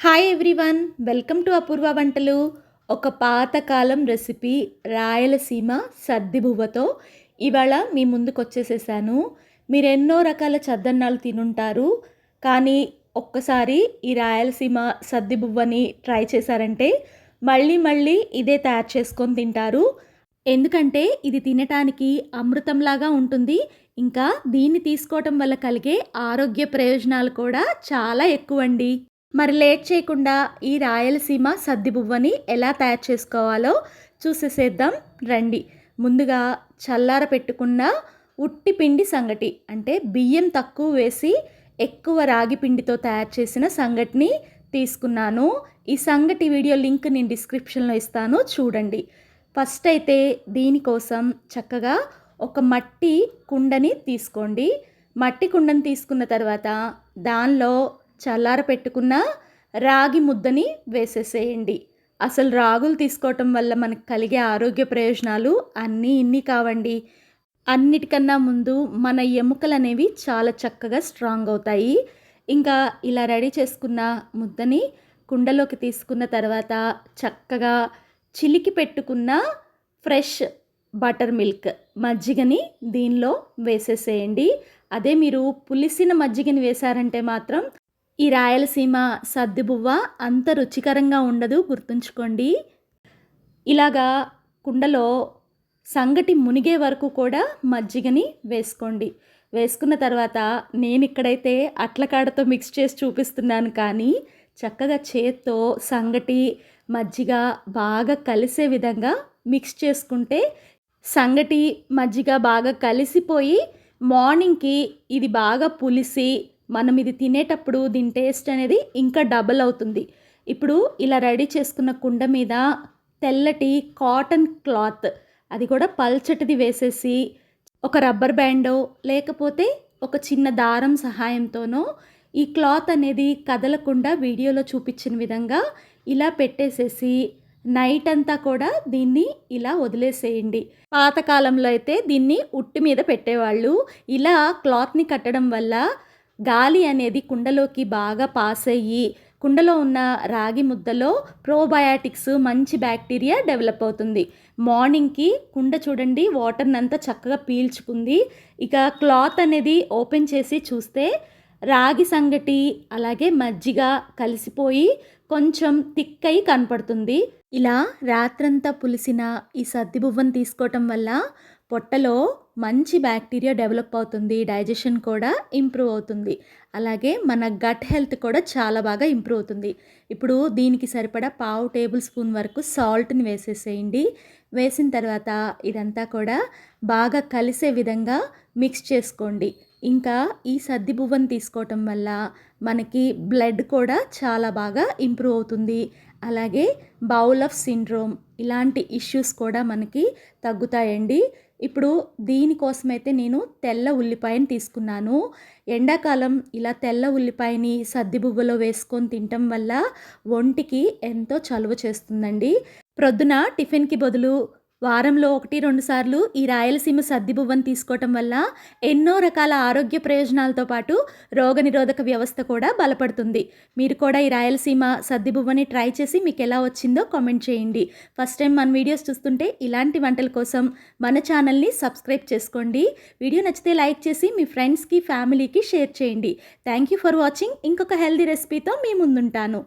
Hi everyone, welcome to అపూర్వ వంటలు. ఒక పాతకాలం రెసిపీ రాయలసీమ సద్దిబువ్వతో ఇవాళ మీ ముందుకు వచ్చేసేసాను. మీరు ఎన్నో రకాల చద్దన్నాలు తినుంటారు, కానీ ఒక్కసారి ఈ రాయలసీమ సద్దిబువ్వని ట్రై చేశారంటే మళ్ళీ మళ్ళీ ఇదే తయారు చేసుకొని తింటారు. ఎందుకంటే ఇది తినటానికి అమృతంలాగా ఉంటుంది. ఇంకా దీన్ని తీసుకోవటం వల్ల కలిగే ఆరోగ్య ప్రయోజనాలు కూడా చాలా ఎక్కువండి. మరి లేట్ చేయకుండా ఈ రాయలసీమ సద్దిబువ్వని ఎలా తయారు చేసుకోవాలో చూసేసేద్దాం రండి. ముందుగా చల్లార పెట్టుకున్న ఉట్టి పిండి సంగటి, అంటే బియ్యం తక్కువ వేసి ఎక్కువ రాగి పిండితో తయారు చేసిన సంగటిని తీసుకున్నాను. ఈ సంగటి వీడియో లింక్ నేను డిస్క్రిప్షన్లో ఇస్తాను, చూడండి. ఫస్ట్ అయితే దీనికోసం చక్కగా ఒక మట్టి కుండని తీసుకోండి. మట్టి కుండని తీసుకున్న తర్వాత దానిలో చల్లార పెట్టుకున్న రాగి ముద్దని వేసేసేయండి. అసలు రాగులు తీసుకోవటం వల్ల మనకు కలిగే ఆరోగ్య ప్రయోజనాలు అన్నీ ఇన్ని కావండి. అన్నిటికన్నా ముందు మన ఎముకలు అనేవి చాలా చక్కగా స్ట్రాంగ్ అవుతాయి. ఇంకా ఇలా రెడీ చేసుకున్న ముద్దని కుండలోకి తీసుకున్న తర్వాత చక్కగా చిలికి పెట్టుకున్న ఫ్రెష్ బటర్ మిల్క్ మజ్జిగని దీనిలో వేసేసేయండి. అదే మీరు పులిసిన మజ్జిగని వేశారంటే మాత్రం ఈ రాయలసీమ సద్దిబువ్వ అంత రుచికరంగా ఉండదు, గుర్తుంచుకోండి. ఇలాగా కుండలో సంగటి మునిగే వరకు కూడా మజ్జిగని వేసుకోండి. వేసుకున్న తర్వాత నేను ఇక్కడైతే అట్లకాడతో మిక్స్ చేసి చూపిస్తున్నాను, కానీ చక్కగా చేత్తో సంగటి మజ్జిగ బాగా కలిసే విధంగా మిక్స్ చేసుకుంటే సంగటి మజ్జిగ బాగా కలిసిపోయి మార్నింగ్కి ఇది బాగా పులిసి మనం ఇది తినేటప్పుడు దీని టేస్ట్ అనేది ఇంకా డబల్ అవుతుంది. ఇప్పుడు ఇలా రెడీ చేసుకున్న కుండ మీద తెల్లటి కాటన్ క్లాత్, అది కూడా పల్చటిది వేసేసి ఒక రబ్బర్ బ్యాండో లేకపోతే ఒక చిన్న దారం సహాయంతోనో ఈ క్లాత్ అనేది కదలకుండా వీడియోలో చూపించిన విధంగా ఇలా పెట్టేసేసి నైట్ అంతా కూడా దీన్ని ఇలా వదిలేసేయండి. పాతకాలంలో అయితే దీన్ని ఉట్టి మీద పెట్టేవాళ్ళు. ఇలా క్లాత్ని కట్టడం వల్ల గాలి అనేది కుండలోకి బాగా పాస్ అయ్యి కుండలో ఉన్న రాగి ముద్దలో ప్రోబయాటిక్స్, మంచి బ్యాక్టీరియా డెవలప్ అవుతుంది. మార్నింగ్కి కుండ చూడండి వాటర్ని అంతా చక్కగా పీల్చుకుంది. ఇక క్లాత్ అనేది ఓపెన్ చేసి చూస్తే రాగి సంగటి అలాగే మజ్జిగ కలిసిపోయి కొంచెం థిక్ అయి కనపడుతుంది. ఇలా రాత్రంతా పులిసిన ఈ సద్దిబువ్వను తీసుకోవటం వల్ల పొట్టలో మంచి బ్యాక్టీరియా డెవలప్ అవుతుంది, డైజెషన్ కూడా ఇంప్రూవ్ అవుతుంది. అలాగే మన గట్ హెల్త్ కూడా చాలా బాగా ఇంప్రూవ్ అవుతుంది. ఇప్పుడు దీనికి సరిపడా పావు టేబుల్ స్పూన్ వరకు సాల్ట్ని వేసేసేయండి. వేసిన తర్వాత ఇదంతా కూడా బాగా కలిసే విధంగా మిక్స్ చేసుకోండి. ఇంకా ఈ సద్దిబువ్వను తీసుకోవటం వల్ల మనకి బ్లడ్ కూడా చాలా బాగా ఇంప్రూవ్ అవుతుంది. అలాగే బౌల్ ఆఫ్ సిండ్రోమ్ ఇలాంటి ఇష్యూస్ కూడా మనకి తగ్గుతాయండి. ఇప్పుడు దీనికోసమైతే నేను తెల్ల ఉల్లిపాయని తీసుకున్నాను. ఎండాకాలం ఇలా తెల్ల ఉల్లిపాయని సద్దిబువ్వలో వేసుకొని తినటం వల్ల ఒంటికి ఎంతో చలువ చేస్తుందండి. ప్రొద్దున టిఫిన్కి బదులు వారంలో 1-2 సార్లు ఈ రాయలసీమ సద్దిబువ్వను తీసుకోవటం వల్ల ఎన్నో రకాల ఆరోగ్య ప్రయోజనాలతో పాటు రోగనిరోధక వ్యవస్థ కూడా బలపడుతుంది. మీరు కూడా ఈ రాయలసీమ సద్దిబువ్వని ట్రై చేసి మీకు ఎలా వచ్చిందో కామెంట్ చేయండి. ఫస్ట్ టైం మన వీడియోస్ చూస్తుంటే ఇలాంటి వంటల కోసం మన ఛానల్ని సబ్స్క్రైబ్ చేసుకోండి. వీడియో నచ్చితే లైక్ చేసి మీ ఫ్రెండ్స్కి, ఫ్యామిలీకి షేర్ చేయండి. Thank you for watching. ఇంకొక హెల్దీ రెసిపీతో మీ ముందుంటాను.